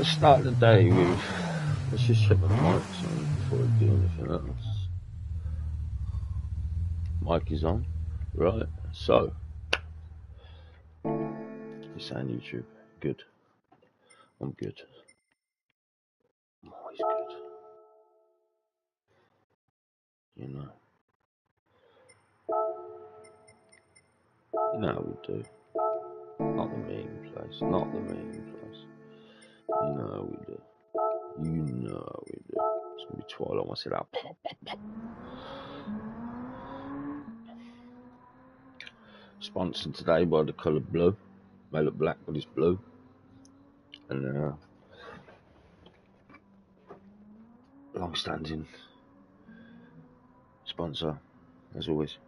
Let's start the day with, let's just check the mics on before we do anything else. Mic is on. Right, so, it's on YouTube. Good. I'm good. I'm always good. You know. You know how we do. Not the meeting place. Not the meeting place. You know how we do. You know how we do. It's gonna be Twilight. I want to see that pop, pop, pop. Sponsored today by the colour blue. May look black, but it's blue. And long-standing sponsor, as always.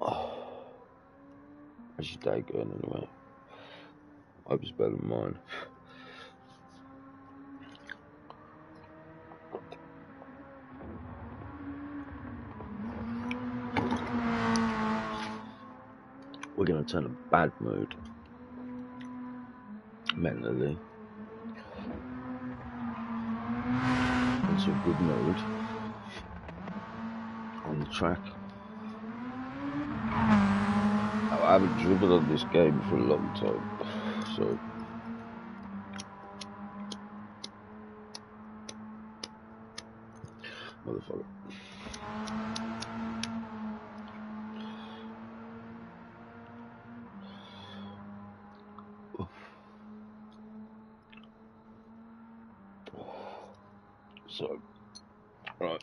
Oh, how's your day going anyway? I hope it's better than mine. We're going to turn a bad mood, mentally, into a good mood on the track. I haven't driven on this game for a long time, so motherfucker. So, right,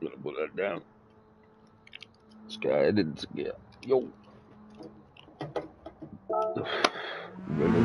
I'm gonna put that down. Let's go ahead into gear. Yo. Ready?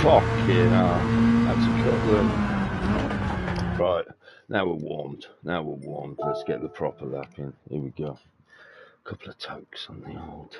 Fucking hell. That's a cut then. Right, now we're warmed. Now we're warmed. Let's get the proper lap in. Here we go. A couple of tokes on the old.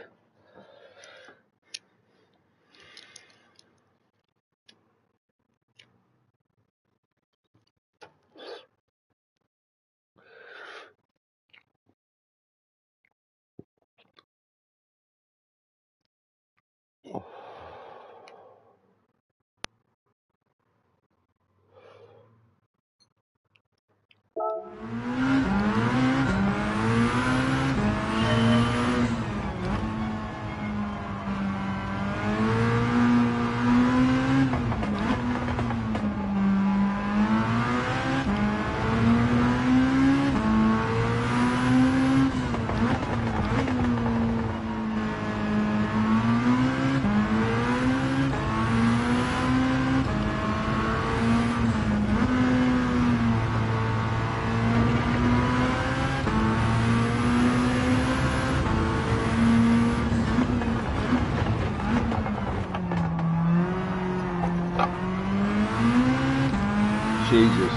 Jesus.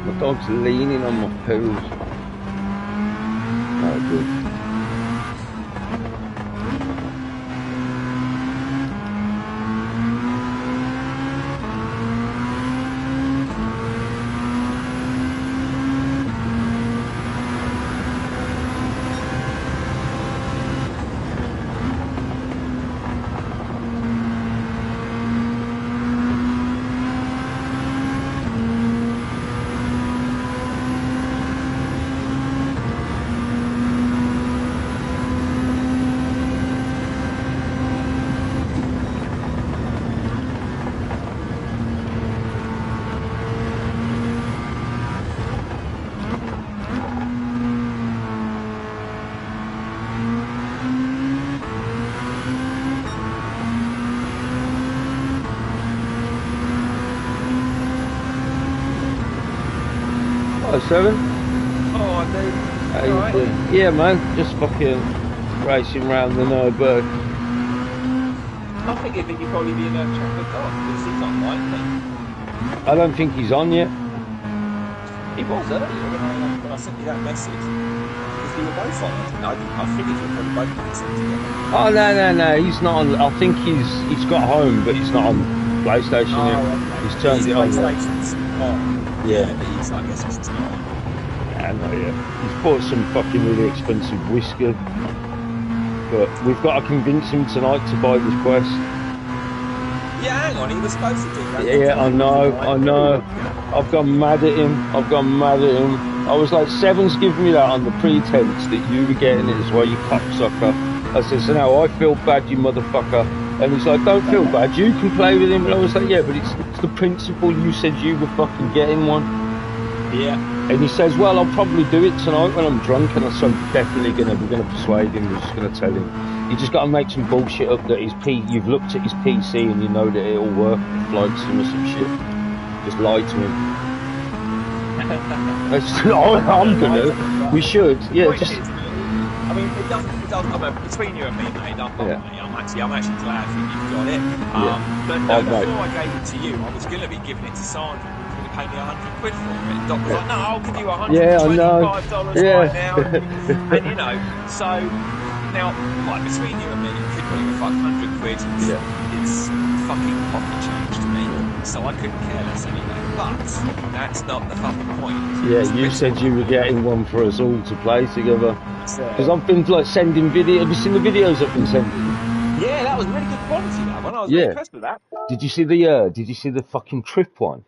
My dog's leaning on my poos. Oh, good. Oh, Seven? Oh, I do. How you doing? Yeah, man, just fucking racing round the Nürburgring. I think you'd probably be in a chat with God because he's online, isn't he? I don't think he's on yet. He was earlier when I sent you that message. Because we were both on. I figured you were probably both on something together. Oh, no, he's not on. I think he's got home, but he's not on PlayStation yet. Okay. He's turned it on. PlayStation's on. Yeah. But I guess it's not on. Yeah, no, yeah. He's bought some fucking really expensive whiskey. But we've got to convince him tonight to buy this Quest. Yeah, hang on, he was supposed to do that. Yeah, I know. I've gone mad at him. I was like, Seven's giving me that on the pretense that you were getting it as well, you cocksucker. I said, so now I feel bad, you motherfucker. And he's like, don't feel bad, you can play with him. And I was like, yeah, but it's the principle, you said you were fucking getting one. Yeah. And he says, well, I'll probably do it tonight when I'm drunk. And I said, I'm definitely we're going to persuade him. We're just going to tell him. You just got to make some bullshit up that you've looked at his PC and you know that it'll work. Flight sim or some shit. Just lie to him. I'm gonna. We should. Yeah. Just. I mean, it doesn't. I mean, between you and me, mate. I'm actually glad that you've got it. But no, before I gave it to you, I was going to be giving it to Sandra. Pay me £100 for it. And Doc was like, no, I'll give you $125 right now. And you know, so now, like between you and me, you could believe if like £100 it's fucking pocket change to me. So I couldn't care less anyway. But that's not the fucking point. Yeah, you said you were getting one for us all to play together. Because I've been like sending videos. Have you seen the videos I've been sending? Yeah, that was really good quality. That one, I was really impressed with that. Did you see the fucking trip one?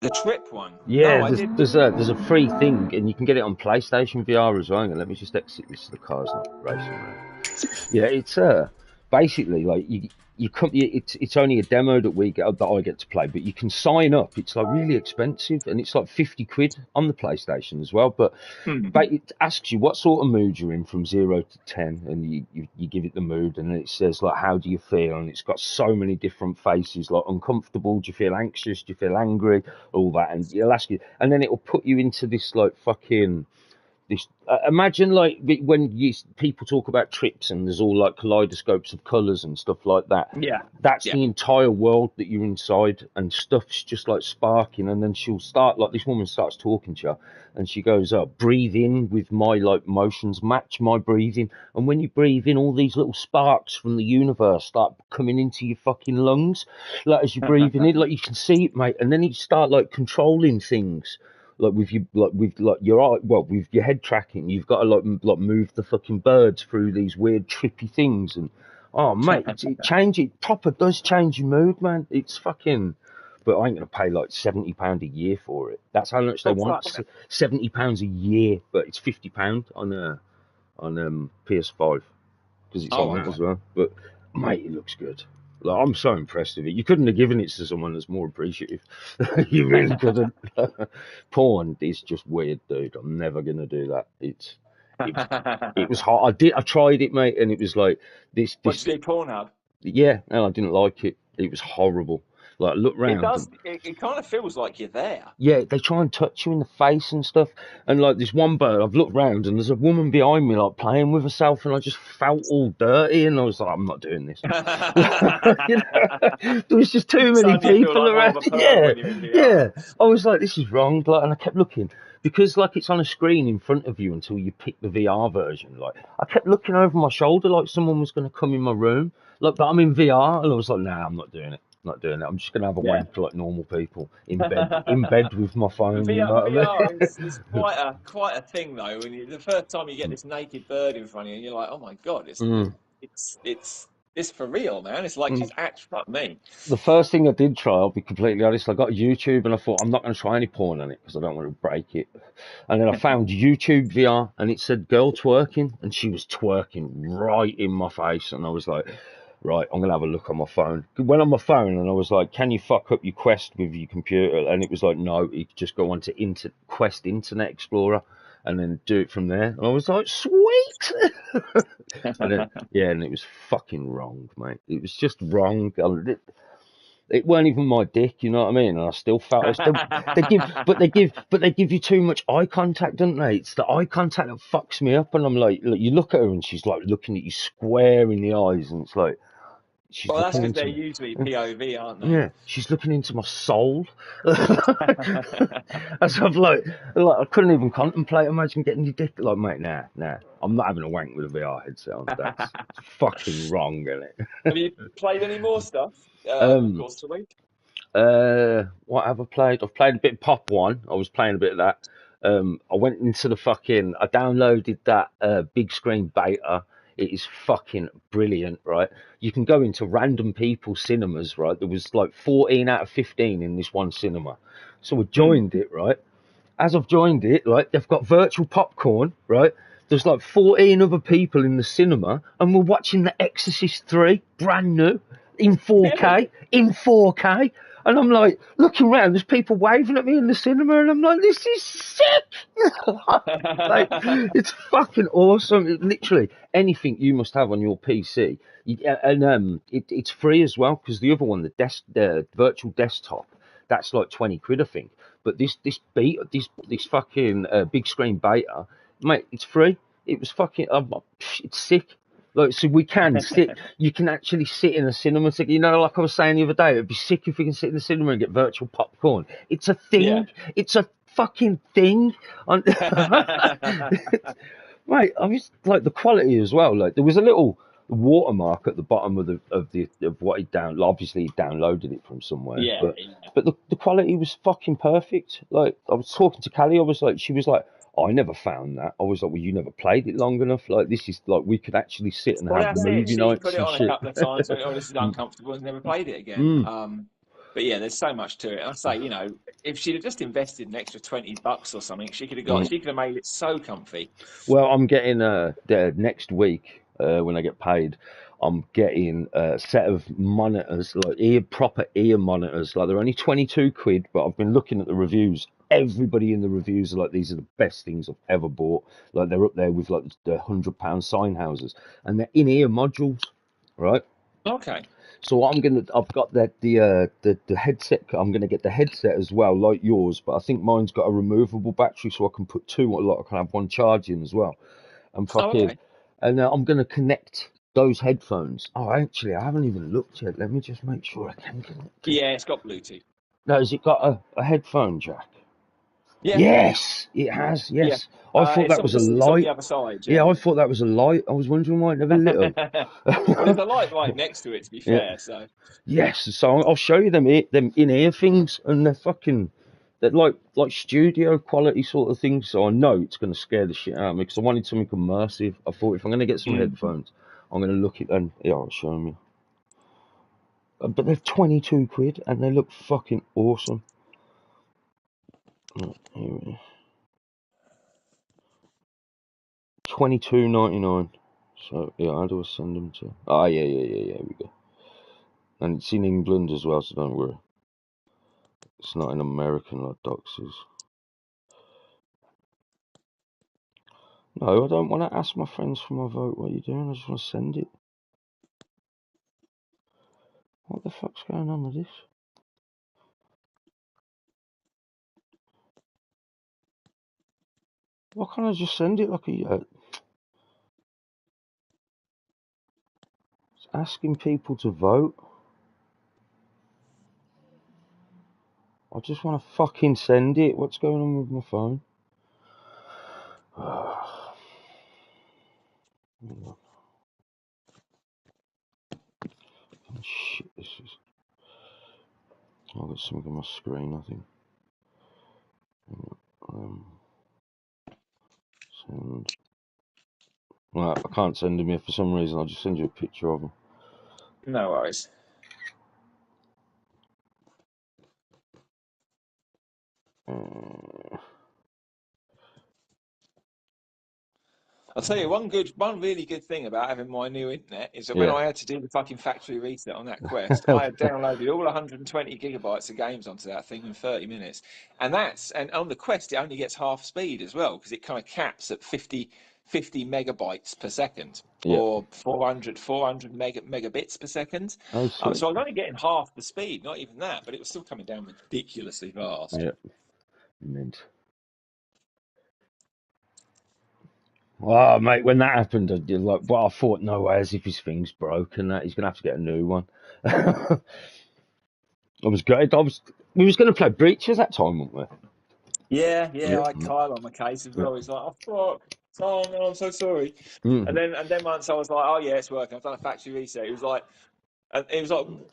The trip one? Yeah, no, there's a free thing, and you can get it on PlayStation VR as well. And let me just exit this. The car's not racing around. Yeah, it's basically like it's only a demo that I get to play, but you can sign up. It's like really expensive, and it's like £50 on the PlayStation as well. But it asks you what sort of mood you're in from 0 to 10, and you give it the mood, and then it says like how do you feel, and it's got so many different faces, like uncomfortable, do you feel anxious, do you feel angry, all that, and it'll ask you, and then it will put you into this like fucking. This, imagine like when people talk about trips and there's all like kaleidoscopes of colours and stuff like that. Yeah. That's the entire world that you're inside, and stuff's just like sparking. And then she'll start, like this woman starts talking to you and she goes, breathe in with my like motions, match my breathing. And when you breathe in, all these little sparks from the universe start coming into your fucking lungs. Like as you're breathing in, like you can see it, mate. And then you start like controlling things. Like with your head tracking, you've got to like move the fucking birds through these weird trippy things, and oh mate, it proper does change your mood, man. It's fucking but I ain't gonna pay like £70 a year for it. That's how much they want. £70 a year, but it's £50 on PS5 because it's on that as well. But mate, it looks good. Like, I'm so impressed with it. You couldn't have given it to someone that's more appreciative. You really couldn't. Porn is just weird, dude. I'm never gonna do that. It was hard. I tried it, mate, and it was like this. What did you do, Pornhub? Yeah, no, I didn't like it. It was horrible. Like, I looked It round. does. It kind of feels like you're there. Yeah, they try and touch you in the face and stuff. And like this one bird, I've looked round and there's a woman behind me like playing with herself, and I just felt all dirty, and I was like, I'm not doing this. You know, there was just too many Suddenly you feel people like more around. of a perv Yeah, when you're in VR. yeah. I was like, this is wrong. Like, and I kept looking because like it's on a screen in front of you until you pick the VR version. Like, I kept looking over my shoulder like someone was going to come in my room. Like, but I'm in VR, and I was like, nah, I'm not doing it. Not doing it. I'm just gonna have a wank like normal people in bed with my phone. You know what I VR mean? is quite a thing though. When the first time you get this naked bird in front of you, and you're like, oh my god, Mm, it's for real, man. It's like mm. she's actually fuck me. The first thing I did try, I'll be completely honest, I got YouTube and I thought I'm not going to try any porn on it because I don't want to break it. And then I found YouTube VR and it said girl twerking, and she was twerking right in my face, and I was like, right, I'm going to have a look on my phone. Went on my phone and I was like, can you fuck up your Quest with your computer? And it was like, no, you just go on to Quest Internet Explorer and then do it from there. And I was like, sweet. And then, yeah, and it was fucking wrong, mate. It was just wrong. It weren't even my dick, you know what I mean? And I still felt they give you too much eye contact, don't they? It's the eye contact that fucks me up, and I'm like, look, you look at her and she's like looking at you square in the eyes, and it's like she's Well, that's looking because they're into, usually POV, aren't they? yeah, she's looking into my soul. As I've like I couldn't even contemplate. Imagine getting your dick like, mate, nah. I'm not having a wank with a VR headset on. That's fucking wrong, isn't it? Have you played any more stuff over the Um, course of the week? what have I played? I've played a bit of Pop One. I was playing a bit of that. I went into the fucking. I downloaded that big screen beta. It is fucking brilliant, right? You can go into random people's cinemas, right? There was like 14 out of 15 in this one cinema. So I joined it, right? As I've joined it, right, they've got virtual popcorn, right? There's like 14 other people in the cinema, and we're watching The Exorcist 3, brand new, in 4K, in 4K. And I'm like, looking around, there's people waving at me in the cinema, and I'm like, this is sick! Like, it's fucking awesome. Literally, anything you must have on your PC. It's free as well, because the other one, the virtual desktop, that's like 20 quid, I think. But this fucking big screen beta, mate, it's free. It was fucking, it's sick. Like, so we can sit, you can actually sit in a cinema ticket. You know, like I was saying the other day, it'd be sick if we can sit in the cinema and get virtual popcorn. It's a thing. Yeah. It's a fucking thing. Mate, I was like the quality as well. Like, there was a little watermark at the bottom of what he obviously he downloaded it from somewhere. Yeah. But the quality was fucking perfect. Like, I was talking to Callie, she was like, I never found that. I was like, well, you never played it long enough. Like, this is like, we could actually sit and Well, have that's it. movie She nights put it and on a shit. couple of times. Went, oh, this is uncomfortable, and never played it again. But yeah, there's so much to it. I say, you know, if she'd have just invested an extra $20 or something, she could have made it so comfy. Well, I'm getting next week when I get paid. I'm getting a set of monitors, like proper ear monitors. Like, they're only 22 quid, but I've been looking at the reviews. Everybody in the reviews are like, these are the best things I've ever bought. Like, they're up there with like the £100 sign houses, and they're in ear modules, right? Okay. So what I've got the headset. I'm gonna get the headset as well, like yours, but I think mine's got a removable battery, so I can put two. I can have one charging as well. And Okay. and I'm gonna connect those headphones. Oh, actually, I haven't even looked yet. Let me just make sure I can connect it. Yeah, it's got Bluetooth. No, has it got a headphone jack? Yeah. Yes, it has. Yes. Yeah. I thought that was a it's on the light. other side. Yeah, Yeah. I thought that was a light. I was wondering why it never lit up. Well, there's a light right next to it, to be Yeah. fair. So. Yes, so I'll show you them in-ear things, and they're like studio quality sort of things. So I know it's going to scare the shit out of me, because I wanted something immersive. I thought, if I'm going to get some headphones, I'm going to look at them. Yeah, I'll show them you. But they're 22 quid and they look fucking awesome. Right, here we go. 22.99. So yeah, how do I send them to? Ah, yeah. Here we go. And it's in England as well, so don't worry. It's not in American like Docs is. No, I don't want to ask my friends for my vote. What are you doing? I just want to send it. What the fuck's going on with this? Why can't I just send it like a... It's asking people to vote. I just want to fucking send it. What's going on with my phone? Oh, shit, this is... I've got something on my screen, I think. Send. Right, I can't send them here for some reason. I'll just send you a picture of them. No worries. I'll tell you one really good thing about having my new internet is that when Yeah. I had to do the fucking factory reset on that Quest, I had downloaded all 120 gigabytes of games onto that thing in 30 minutes, and on the Quest it only gets half speed as well because it kind of caps at 50 megabytes per second Yeah. or 400 megabits per second. Oh, sweet. So I was only getting half the speed, not even that, but it was still coming down ridiculously fast. Yeah. Mint. Oh, mate, when that happened, I did like, well, I thought, no way, as if his thing's broken, that he's gonna have to get a new one. I was great. We was gonna play Breaches that time, weren't we? Yeah, Yeah. I had Kyle on my case as Yeah. well. He's like, "Oh fuck, oh no, I'm so sorry." Mm. And then once I was like, "Oh yeah, it's working. I've done a factory reset." He was like,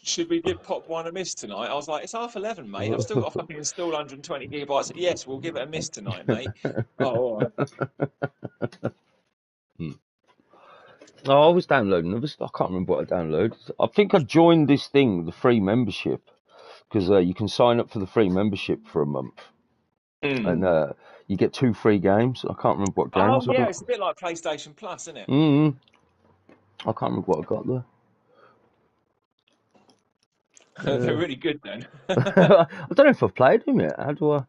"Should we give Pop One a miss tonight?" I was like, "It's 11:30, mate. I've still got to fucking install 120 gigabytes." Yes, we'll give it a miss tonight, mate. Oh, all right. Mm. Oh, I was downloading. I can't remember what I downloaded. I think I joined this thing, the free membership, because you can sign up for the free membership for a month, and Mm. you get 2 free games. I can't remember what Oh games I yeah, got. it's a bit like PlayStation Plus, isn't it? I can't remember what I got there. They're really good then. I don't know if I've played them yet. How do I?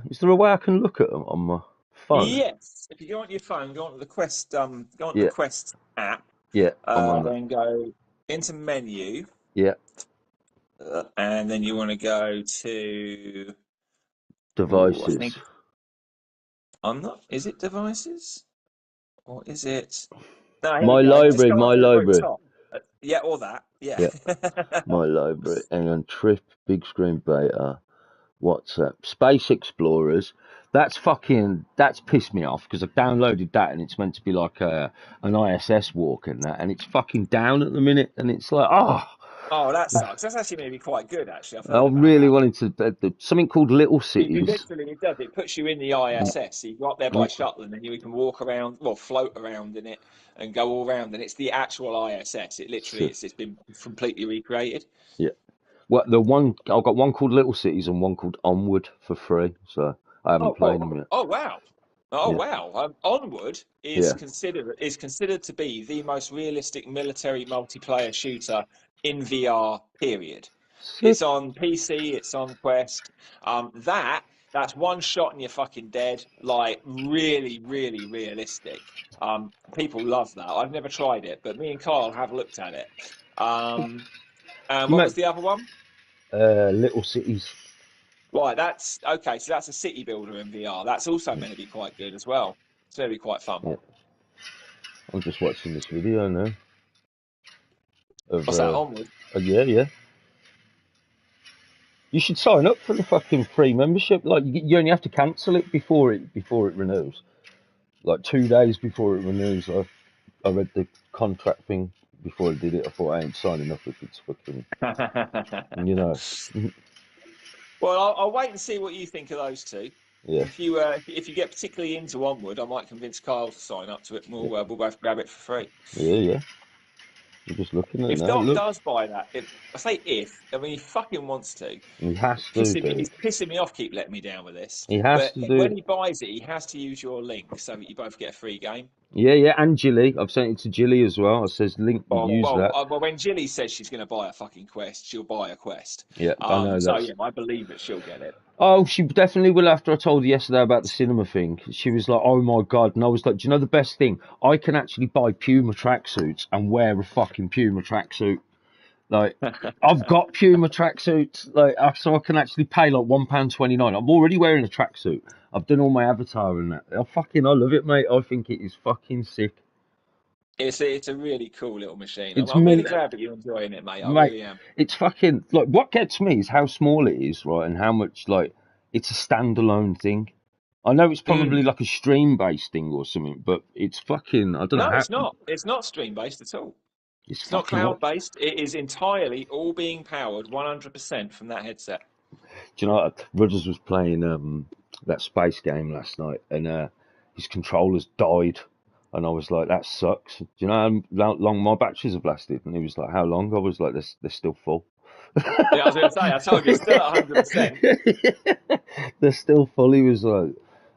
Is there a way I can look at them on my phone? Yes, if you go on your phone, go onto the Quest, go onto the Yeah, Quest app, yeah, I'm on that. then go into menu, Yeah, and then you want to go to. Oh, I devices. think I'm not. Is it devices or is it? No, here we My go. Just library, go up my to the very library. top. Yeah, or that. Yeah. Yeah, my library. Hang on, Trip, big screen beta, WhatsApp, Space Explorers. That's pissed me off because I downloaded that and it's meant to be like an ISS walk and that, and it's fucking down at the minute, and it's like, oh, Oh, that sucks. That's actually maybe quite good. Actually, I've I heard about really that. wanted to. Something called Little You Cities. literally, it does. It puts you in the ISS. So you go up there by shuttle, and then you can walk around, well, float around in it, and go all around. And it's the actual ISS. It literally, it's been completely recreated. Yeah. Well, the one I've got one called Little Cities and one called Onward for free, so I haven't played them yet. Oh wow. Oh Yeah, wow! Onward yeah. is considered to be the most realistic military multiplayer shooter in VR. Period. It's Sick. on PC. It's on Quest. That's one shot and you're fucking dead. Like really, really realistic. People love that. I've never tried it, but me and Kyle have looked at it. And You what make was the other one? Little Cities. Right, that's okay. So that's a city builder in VR. That's also Yeah, meant to be quite good as well. It's going to be quite fun. yeah. I'm just watching this video now of What's that? Onward. yeah, yeah. You should sign up for the fucking free membership. Like you only have to cancel it before it renews. Like 2 days before it renews. I read the contract thing before I did it. I thought I ain't signing up if it's fucking, you know. Well, I'll wait and see what you think of those two. Yeah, If you get particularly into Onward, I might convince Kyle to sign up to it. And yeah, we'll both grab it for free. yeah, yeah. I'm just looking at it If now. Doc Look, does buy that, I say if, I mean he fucking wants to. he has to, He's dude. pissing me off. Keep letting me down with this. He has But to, when dude. he buys it, he has to use your link so that you both get a free game. Yeah, yeah, and Jilly. I've sent it to Jilly as well. I says link, Oh, use that. well, when Jilly says she's going to buy a fucking Quest, she'll buy a Quest. Yeah, I know So that's. yeah, I believe that she'll get it. Oh, she definitely will. After I told her yesterday about the cinema thing, she was like, "Oh my god!" And I was like, "Do you know the best thing? I can actually buy Puma tracksuits and wear a fucking Puma tracksuit. Like, I've got Puma tracksuits, like, so I can actually pay like £1.29. I'm already wearing a tracksuit. I've done all my avatar and that. I love it, mate. I think it is fucking sick. It's a really cool little machine. It's I'm really mint, glad that you're enjoying it, mate. I mate. really am. It's fucking like what gets me is how small it is, right, and how much like it's a standalone thing. I know it's Mm. probably like a stream based thing or something, but it's fucking. I don't know No, how. it's not. It's not stream based at all. It's It's not fucking what. cloud based. It is entirely all being powered 100% from that headset. Do you know what? Rudders was playing that space game last night, and his controllers died, and I was like, that sucks. Do you know how long my batteries have lasted? And he was like, how long? I was like, they're still full. Yeah, I was going to say, I told you, it's still at 100%. They're still full. He was like,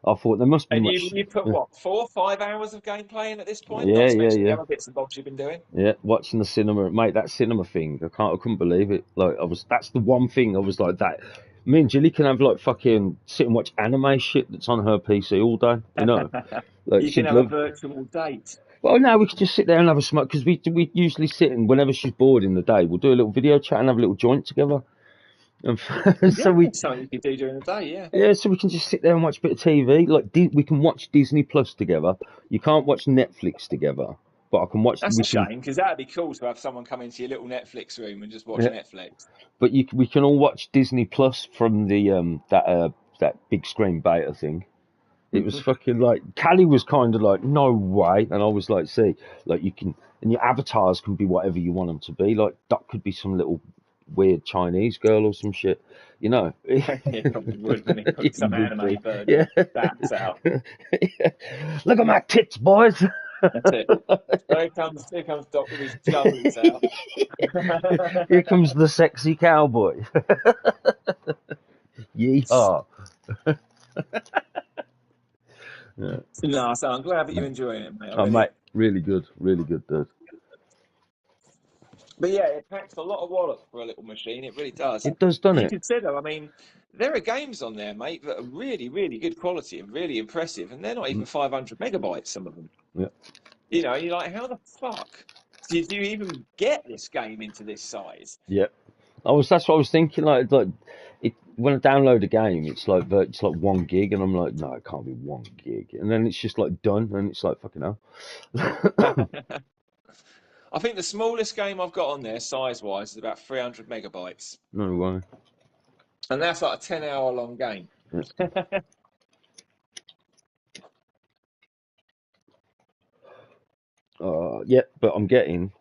I thought there must be And much. you put what, 4 or 5 hours of gameplay in at this point? Yeah, Not to yeah, mention the yeah. other bits and bobs you've been doing. Yeah, watching the cinema, mate. That cinema thing, I couldn't believe it. Like, I was, that's the one thing I was like that. Me and Jilly can have like fucking sit and watch anime shit that's on her PC all day. You know, like You can she'd have a love. virtual date. Well, now we could just sit there and have a smoke because we usually sit and whenever she's bored in the day, we'll do a little video chat and have a little joint together. And Yeah, so we, it's something you could do during the day, yeah. yeah, so we can just sit there and watch a bit of TV. Like we can watch Disney Plus together. You can't watch Netflix together, but I can watch. That's a We can. shame, because that'd be cool to have someone come into your little Netflix room and just watch Yeah, Netflix. but we can all watch Disney Plus from the that big screen beta thing. It was fucking like Callie was kind of like no way, and I was like, see, like you can, and your avatars can be whatever you want them to be. Like Doc could be some little weird Chinese girl or some shit, you know. Yeah, probably would, wouldn't he? Probably It some would be, anime bird yeah. with bats out. Look at my tits, boys. That's it. So here comes Doc with his jollies out. Here comes the sexy cowboy. Yeehaw. Yeah. No, so I'm glad that you're enjoying it, mate. I Oh, really mate, am. really good, dude. But yeah, it packs a lot of wallop for a little machine. It really does. It does, doesn't And you it? consider, I mean, there are games on there, mate, that are really, really good quality and really impressive, and they're not even 500 megabytes, some of them. Yeah. You know, you're like, how the fuck did you even get this game into this size? Yeah. That's what I was thinking. Like it when I download a game, it's like 1 gig, and I'm like, no, it can't be 1 gig. And then it's just like done, and it's like fucking hell. I think the smallest game I've got on there, size-wise, is about 300 megabytes. No way. And that's like a 10-hour long game. Yeah. Yeah, but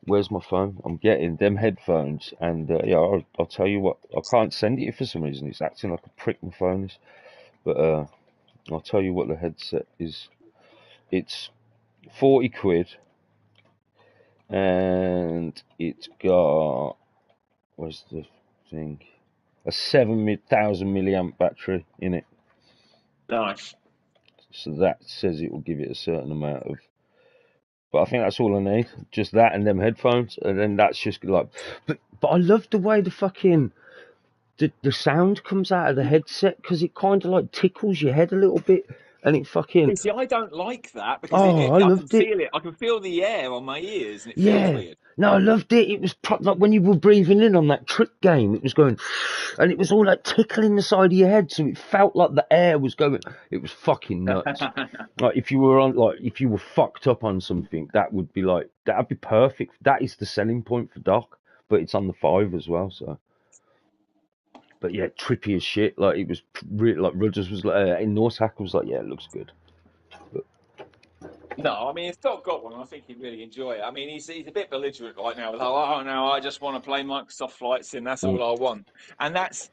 where's my phone? I'm getting them headphones, and yeah, I'll tell you what, I can't send it for some reason. It's acting like a prick, my phone is. But I'll tell you what the headset is. It's 40 quid, and it's got, where's the thing? A 7,000 milliamp battery in it. Nice. So that says it will give it a certain amount of. But I think that's all I need. Just that and them headphones, and then that's just like. But I love the way the sound comes out of the headset because it kind of like tickles your head a little bit, and it fucking. You see, I don't like that because Oh, I I can loved it. feel it. I can feel the air on my ears, and it feels Yeah. weird. No, I loved it. It was like when you were breathing in on that trick game, it was going, and it was all like tickling the side of your head, so it felt like the air was going. It was fucking nuts. Like if you were fucked up on something, that'd be perfect. That is the selling point for Doc, but it's on the 5 as well. So, but yeah, trippy as shit. Like it was really like Rogers was like in North Hack was like, yeah, it looks good. But No, I mean, if Doc got one, I think he'd really enjoy it. I mean, he's a bit belligerent right now. Like, oh no, I just want to play Microsoft Flight Sim. That's all I want. And that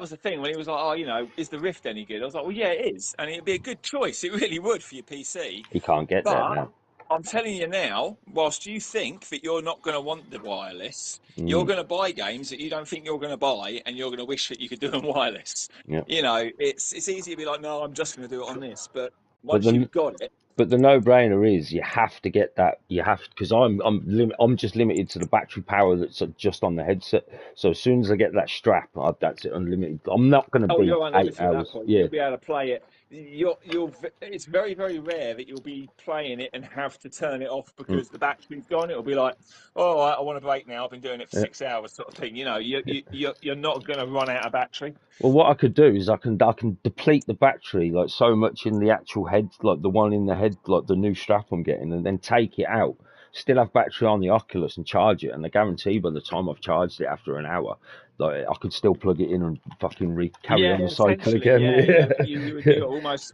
was the thing when he was like, oh, you know, is the Rift any good? I was like, well, yeah, it is, and it'd be a good choice. It really would for your PC. he can't get there But now. I'm telling you now, whilst you think that you're not going to want the wireless, you're Mm, going to buy games that you don't think you're going to buy, and you're going to wish that you could do them wireless. yeah. You know, it's easy to be like, no, I'm just going to do it on this. But But once the you've got it, but the no-brainer is you have to get that. You have, because I'm just limited to the battery power that's just on the headset. So as soon as I get that strap, that's it, unlimited. I'm not going to oh, beat you're eight unlimited at that hours. point. Yeah. You'll be able to play it. It's very, very rare that you'll be playing it and have to turn it off Mm, because the battery's gone. It'll be like, oh, I want a break now. I've been doing it for yeah. 6 hours, sort of thing. You know, Yeah. you're not going to run out of battery. Well, what I could do is I can deplete the battery like so much in the actual head, like the one in the head, like the new strap I'm getting, and then take it out. Still have battery on the Oculus and charge it, and I guarantee by the time I've charged it after an hour, like I could still plug it in and fucking carry Yeah, on the cycle essentially, again. yeah, Yeah, you would do it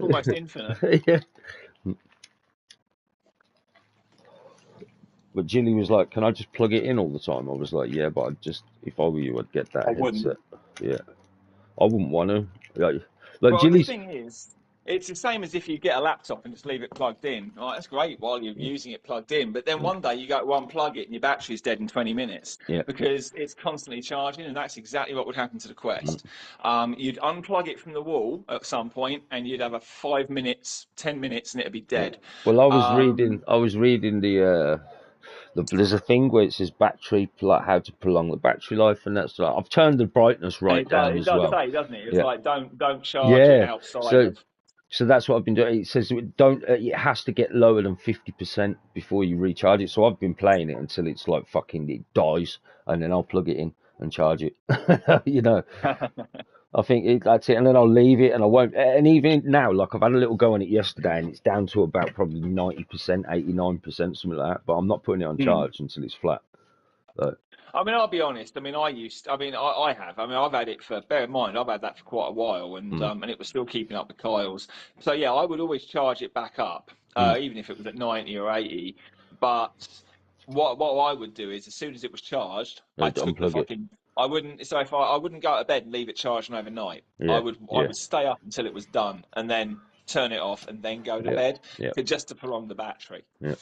almost infinite. yeah. But Jilly was like, "Can I just plug it in all the time?" I was like, "Yeah, but if I were you, I'd get I that wouldn't. headset." Yeah, I wouldn't want to. Like Well, the Jilly's. thing is, it's the same as if you get a laptop and just leave it plugged in. Right, that's great while you're Mm, using it plugged in, but then mm, one day you go to unplug it and your battery's dead in 20 minutes yeah. because it's constantly charging, and that's exactly what would happen to the Mm. Quest. You'd unplug it from the wall at some point, and you'd have a 5 minutes, 10 minutes, and it'd be Yeah. dead. Well, I was Um, reading. I was reading there's a thing where it says battery, like how to prolong the battery life, and that's like I've turned the brightness and right it does, down it as does well. say, doesn't it? It's Yeah, like don't charge it yeah. outside So of. so that's what I've been doing. It says don't. It has to get lower than 50% before you recharge it. So I've been playing it until it's like fucking it dies, and then I'll plug it in and charge it. you know. I think that's it, and then I'll leave it, and I won't. And even now, like I've had a little go on it yesterday, and it's down to about probably 90%, 89%, something like that. But I'm not putting it on charge until it's flat. So, I mean, I'll be honest. I have. I mean, I've had it for. Bear in mind, I've had that for quite a while, mm, and it was still keeping up with Kyle's. So yeah, I would always charge it back up, mm, even if it was at 90 or 80. But what I would do is, as soon as it was charged, I took the unplug it. fucking. I wouldn't. So if I wouldn't go to bed and leave it charging overnight. Yeah, I yeah, would stay up until it was done, and then turn it off, and then go to yeah, bed, yeah, just to prolong the battery. yeah.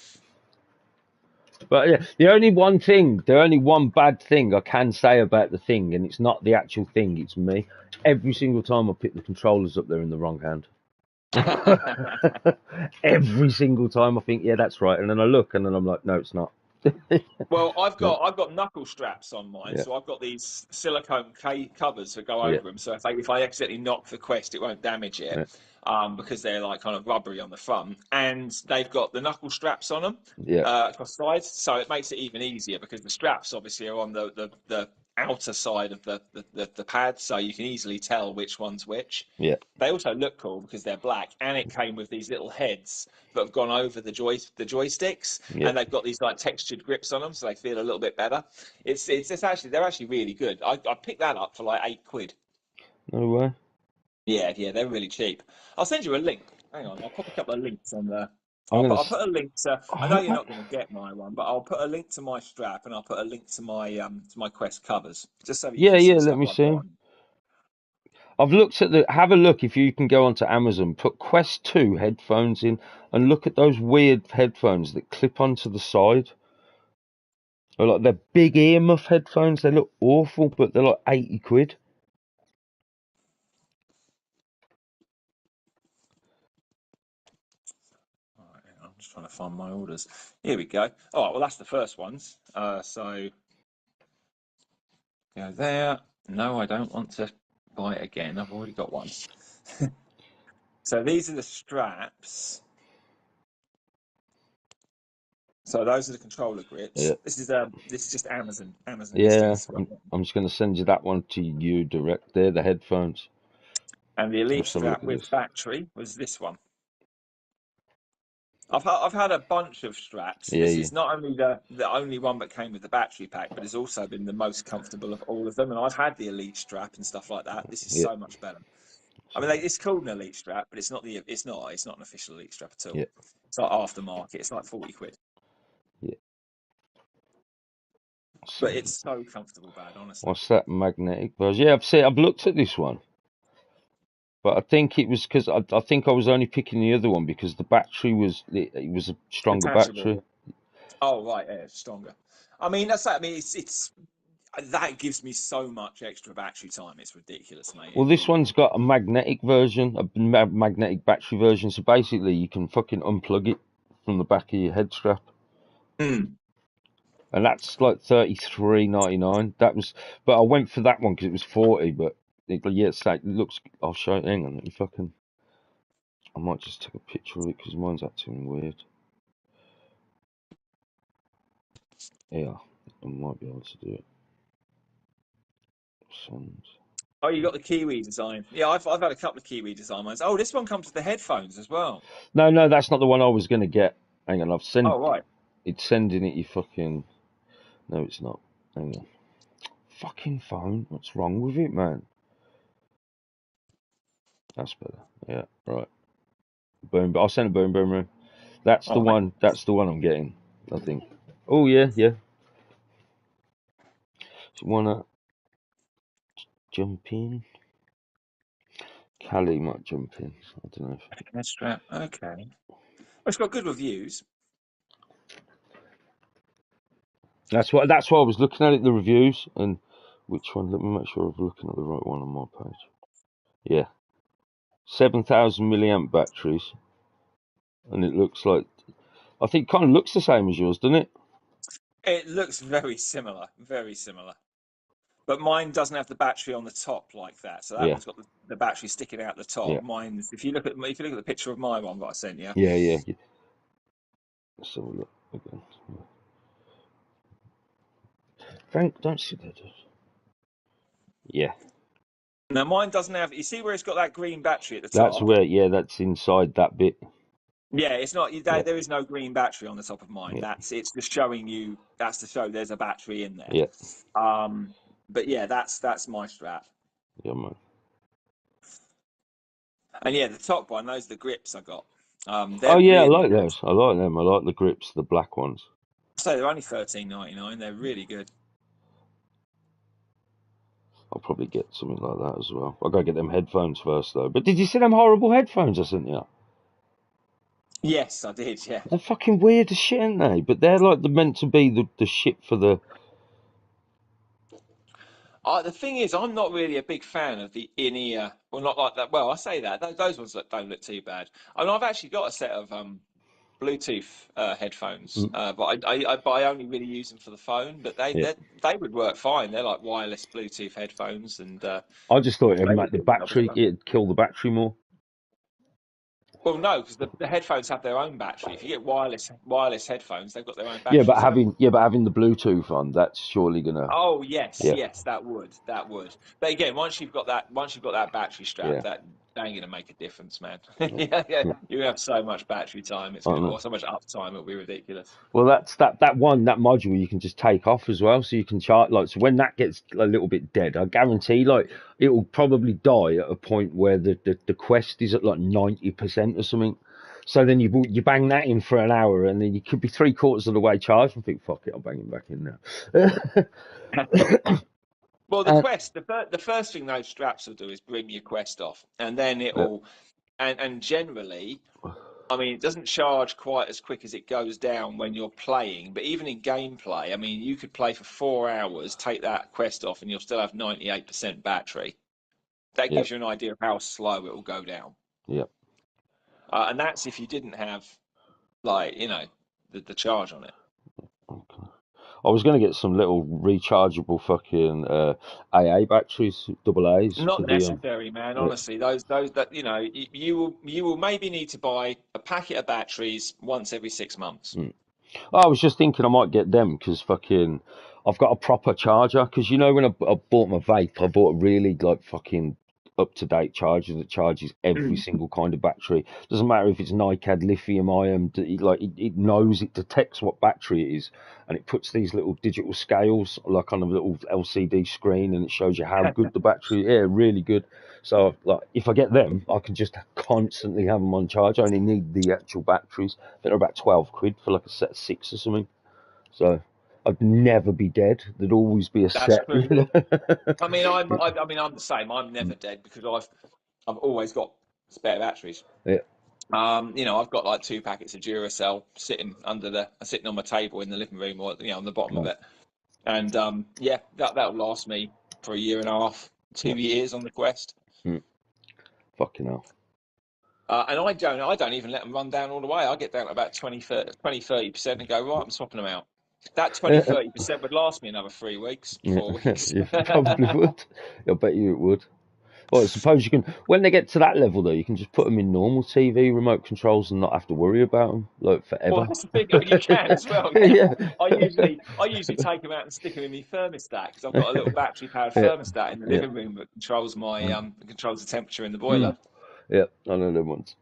But yeah, the only one bad thing I can say about the thing, and it's not the actual thing, it's me. Every single time I pick the controllers up, they're in the wrong hand. Every single time I think, yeah, that's right, and then I look, and then I'm like, no, it's not. Well, No, I've got knuckle straps on mine, yeah, so I've got these silicone covers that go yeah, over them. So if I accidentally knock the Quest, it won't damage it, yeah, because they're like kind of rubbery on the front, and they've got the knuckle straps on them yeah, across sides, so it makes it even easier because the straps obviously are on the outer side of the pad, so you can easily tell which one's which. yeah, They also look cool because they're black, and it came with these little heads that have gone over the joysticks, yeah. and they've got these like textured grips on them, so they feel a little bit better. It's actually they're actually really good. I picked that up for like £8. No way. Yeah, they're really cheap. I'll send you a link. Hang on, I'll pop a couple of links on the. I'm gonna. I'll put a link to. I know you're I, not going to get my one, but I'll put a link to my strap and I'll put a link to my Quest covers, just so that you yeah, can see yeah. the Let stuff me I've got see. on. I've looked at the. Have a look if you can go onto Amazon. Put Quest 2 headphones in and look at those weird headphones that clip onto the side. They're like they're big earmuff headphones. They look awful, but they're like 80 quid. All right, hang on, I'm just trying to find my orders. Here we go. All right, well that's the first ones. So go there. No, I don't want to buy it again. I've already got one. So these are the straps. So those are the controller Yeah, grips. This is just Amazon yeah. listings. I'm just gonna send you that one to you direct. There, the headphones. And the Elite Let's have a look strap at with this. battery was this one. I've had a bunch of straps. Yeah, This yeah, is not only the only one that came with the battery pack, but it's also been the most comfortable of all of them. And I've had the Elite strap and stuff like that. This is yeah. so much better. I mean, it's called an Elite strap, but it's not an official Elite strap at all. Yeah, It's like aftermarket. It's like 40 quid, yeah. but So, it's so comfortable, bad honestly. what's that magnetic buzz? Yeah, I've looked at this one. But I think it was because I think I was only picking the other one because the battery was it was a stronger battery. Detachable. Oh right, yeah, it's stronger. I mean, that's that. I mean, it's that gives me so much extra battery time. It's ridiculous, mate. Well, It this really one's is. got a magnetic version, a magnetic battery version. So basically, you can fucking unplug it from the back of your head strap, Mm. and that's like 33.99. That was, but I went for that one because it was 40. But yeah, it looks. I'll show it. Hang on, let me fucking. I might just take a picture of it because mine's acting weird. Yeah, I might be able to do it. Send. Oh, you got the Kiwi design. Yeah, I've had a couple of Kiwi design ones. Oh, this one comes with the headphones as well. No, no, that's not the one I was gonna get. Hang on, I've sent. Oh right. It's sending it. You fucking. No, it's not. Hang on. Fucking phone. What's wrong with it, man? That's better. Yeah, right. Boom. I'll send a boom boom room. That's the Oh, mate. one. That's the one I'm getting. I think. Oh yeah, yeah. So wanna jump in? Callie might jump in. I don't know. Head strap. Okay. Well, it's got good reviews. That's what. That's why I was looking at it. The reviews and which one? Let me make sure I'm looking at the right one on my page. Yeah, 7,000 milliamp batteries, and it looks like. I think it kind of looks the same as yours, doesn't it? It looks very similar. Very similar. But mine doesn't have the battery on the top like that. So that Yeah, one's got the battery sticking out the top. yeah, Mine's if you look at the picture of my one that I sent you. yeah, yeah. Yeah. Let's have a look again. Frank, don't sit there, dude. Yeah, Now mine doesn't have. You see where it's got that green battery at the that's top? where. Yeah, that's inside that bit. Yeah, it's not. Yeah, There is no green battery on the top of mine. yeah, It's just showing you. That's to show there's a battery in there. yeah, Um, but yeah, that's my strap. yeah, man. And yeah, the top one, those are the grips I got. Oh They're yeah, I really like good. those. I like them. I like the grips, the black ones. So they're only $13.99. They're really good. I'll probably get something like that as well. I gotta get them headphones first though. But did you see them horrible headphones I sent you? Yes, I did. Yeah. They're fucking weird as shit, aren't they? But they're like they're meant to be the shit for the. The thing is, I'm not really a big fan of the in-ear. Well, not like that. Well, I say that those ones don't look too bad. I mean, I've actually got a set of Bluetooth headphones, Mm. but I only really use them for the phone. But Yeah, they would work fine. They're like wireless Bluetooth headphones, and I just thought it'd they make would the do the job as battery, well. it'd kill the battery more. Well, no, because the headphones have their own battery. If you get wireless headphones, they've got their own Yeah, battery. So but having the Bluetooth on, that's surely gonna. oh yes, Yeah, yes, that would. But again, once you've got that battery strap, yeah, that ain't gonna make a difference, man. yeah. Yeah, yeah, Yeah. you have so much battery time, I don't know. or so much uptime, it'll be ridiculous. Well, that's that one that module you can just take off as well, so you can charge like so when that gets a little bit dead, I guarantee like it will probably die at a point where the Quest is at like 90% or something. So then you bang that in for an hour, and then you could be three-quarters of the way charged, and think, fuck it, I'll bang it back in now. Well, the And Quest, the first thing those straps will do is bring your Quest off, and then uh, it'll and generally, I mean, it doesn't charge quite as quick as it goes down when you're playing, but even in gameplay, I mean, you could play for 4 hours, take that Quest off, and you'll still have 98% battery. That yeah, gives you an idea of how slow it will go down. yeah. And that's if you didn't have, like, the charge on it. Okay. I was gonna get some little rechargeable fucking AA batteries, double A's for Not the necessary, man. yeah. Honestly, those that you will maybe need to buy a packet of batteries once every 6 months. Mm. I was just thinking I might get them because fucking I've got a proper charger. Because you know when I bought my vape, I bought a really like fucking up to date charger that charges every Mm. single kind of battery. Doesn't matter if it's NiCad, lithium ion. It knows, it detects what battery it is, and it puts these little digital scales like on a little LCD screen, and it shows you how good the battery. Yeah, really good. So like if I get them, I can just constantly have them on charge. I only need the actual batteries. They're about 12 quid for like a set of six or something. So I'd never be dead. There'd always be a That's set, you true. know. I mean, I'm the same. I'm never dead because I've always got spare batteries. Yeah. You know, I've got like 2 packets of Duracell sitting on my table in the living room, or on the bottom of Nice. it. And yeah, that'll last me for a year and a half, Yeah. 2 years on the Quest. Fucking hell. And I don't even let them run down all the way. I get down to about 30% and go, right, I'm swapping them out. That 30% would last me another 3 weeks, Yeah. 4 weeks. You probably would. I bet you it would. Well, I suppose you can. When they get to that level, though, you can just put them in normal TV remote controls and not have to worry about them like Well, forever. that's the thing. You can as well. Yeah. Yeah. I usually take them out and stick them in my thermostat because I've got a little battery powered Yeah. thermostat in the Yeah. living room that controls my controls the temperature in the boiler. Mm. Yeah. I know them ones.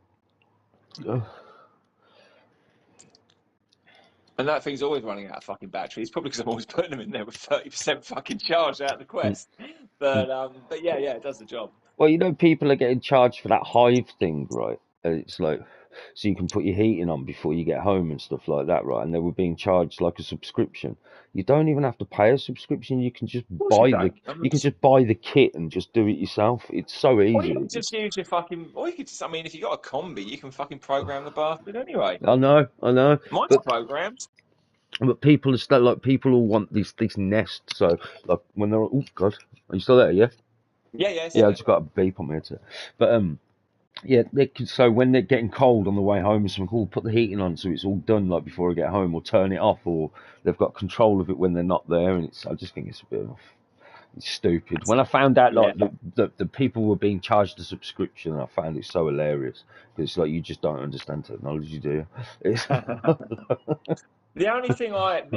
And that thing's always running out of fucking battery. It's probably because I'm always putting them in there with 30% fucking charge out of the Mm. Quest. But yeah, it does the job. Well, people are getting charged for that Hive thing, right? It's like, so you can put your heating on before you get home and stuff like that, right? And they were being charged like a subscription. You don't even have to pay a subscription. You can just Of course you buy don't. I mean, the kit and just do it yourself. It's so or you easy. could just use your fucking, or you could just, I mean, if you got a combi, you can fucking program the bastard anyway. I know, Mine's but programmed. people are still like people all want this Nest. So like when they're oh god, are you still there? Yeah, Yeah, yeah. still I there. just got a beep on my headset, but yeah, so when they're getting cold on the way home, it's something called put the heating on so it's all done like before I get home, or turn it off, or they've got control of it when they're not there, and I just think it's a bit of it's stupid. When I found out Yeah. like the people were being charged a subscription, I found it so hilarious because it's like you just don't understand technology, do you? It's, The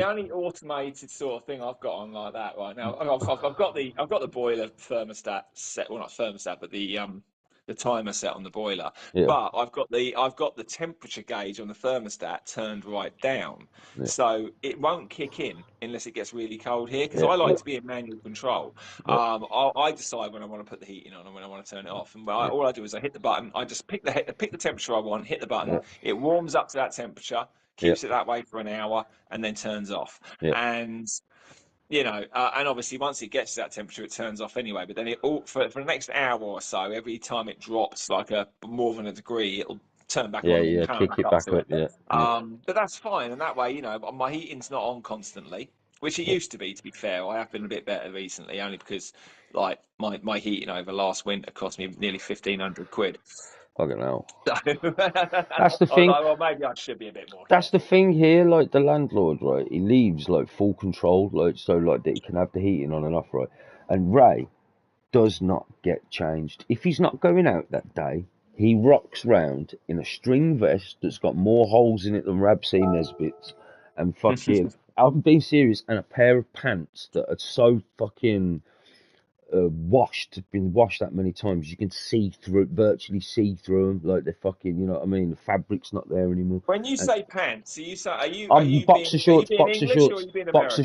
only automated sort of thing I've got on like that right now, I've got the boiler thermostat set, well not thermostat, but the timer set on the boiler. yeah, But I've got the temperature gauge on the thermostat turned right down, yeah, so it won't kick in unless it gets really cold here. Because yeah, I yeah, like to be in manual control. yeah, I decide when I want to put the heating on and when I want to turn it off. And yeah, all I do is I hit the button. I just pick the temperature I want, hit the button. yeah, It warms up to that temperature, yeah, keeps it that way for an hour, and then turns off. yeah, And and obviously once it gets to that temperature, it turns off anyway. But then for the next hour or so, every time it drops like a more than a degree, it'll turn back yeah, on and yeah. power Kick back it up back to up, it. yeah, yeah, But that's fine, and that way, my heating's not on constantly, which it yeah. used to be. To be fair, I have been a bit better recently, only because like my heating over last winter cost me nearly 1,500 quid. Fucking hell. So I That's the was thing. like, well, maybe I should be a bit more That's the careful. thing here, like the landlord, right? He leaves like full control, like so, like that he can have the heating on and off, right? And Ray does not get changed. If he's not going out that day, he rocks round in a string vest that's got more holes in it than Rab C. Nesbitt's, and fucking, I'm being serious, and a pair of pants that are so fucking been washed that many times, you can virtually see through them, like they're fucking, you know what I mean? The fabric's not there anymore. When you And say pants, are you are I'm you being are you being English or are you being American? boxer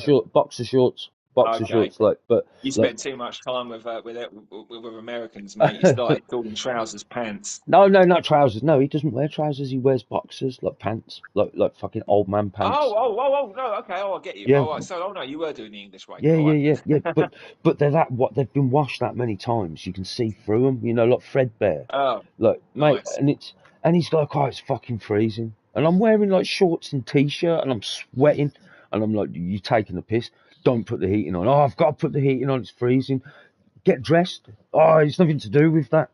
Okay, shorts, like, but you like, spent too much time with Americans, mate. You started calling trousers pants. no, no, not trousers. No, he doesn't wear trousers. He wears boxers, like pants, like fucking old man Oh, pants. no, okay, I get you. Yeah, Oh, right, so no, you were doing the English way. yeah, All yeah, right. yeah, yeah. But they're that what they've been washed that many times. You can see through them. You know, like threadbare. Oh, Like, mate, nice. and he's like, oh, it's fucking freezing, and I'm wearing like shorts and t-shirt, and I'm sweating, and I'm like, you taking the piss? Don't put the heating on. Oh, I've got to put the heating on. It's freezing. Get dressed. Oh, it's nothing to do with that.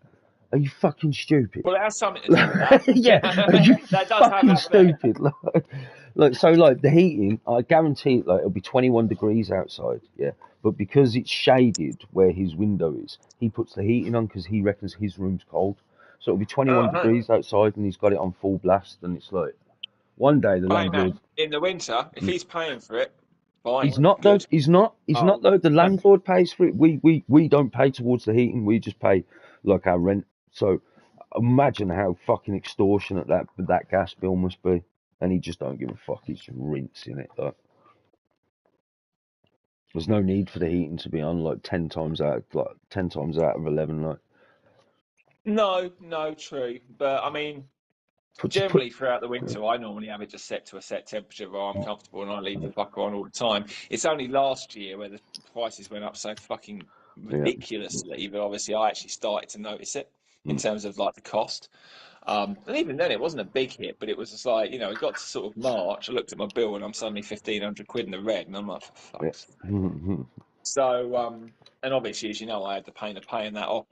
Are you fucking stupid? Well, it has something to do with that. Yeah, are you That does have fucking that there. stupid? Like, so, like the heating, I guarantee, like it'll be 21 degrees outside, yeah. But because it's shaded where his window is, he puts the heating on because he reckons his room's cold. So it'll be 21 Oh, degrees outside, and he's got it on full blast, and it's like one day the hey landlord. man, in the winter, if he's paying for it, fine, He's not though. good. He's not. He's not Oh, though. The landlord pays for it. We don't pay towards the heating. We just pay like our rent. So imagine how fucking extortionate that gas bill must be. And he just don't give a fuck. He's just rinsing it. Like, there's no need for the heating to be on. Like 10 times out of 11. Like no, true. But I mean, put. generally throughout the winter, I normally have it just set to a set temperature where I'm comfortable and I leave the fucker on all the time. It's only last year where the prices went up so fucking Yeah. ridiculously, but obviously I actually started to notice it. in terms of like the cost. And even then, it wasn't a big hit, but it was just like, it got to sort of March. I looked at my bill and I'm suddenly 1,500 quid in the red, and I'm like, for fuck's sake. So, and obviously, as you know, I had the pain of paying that off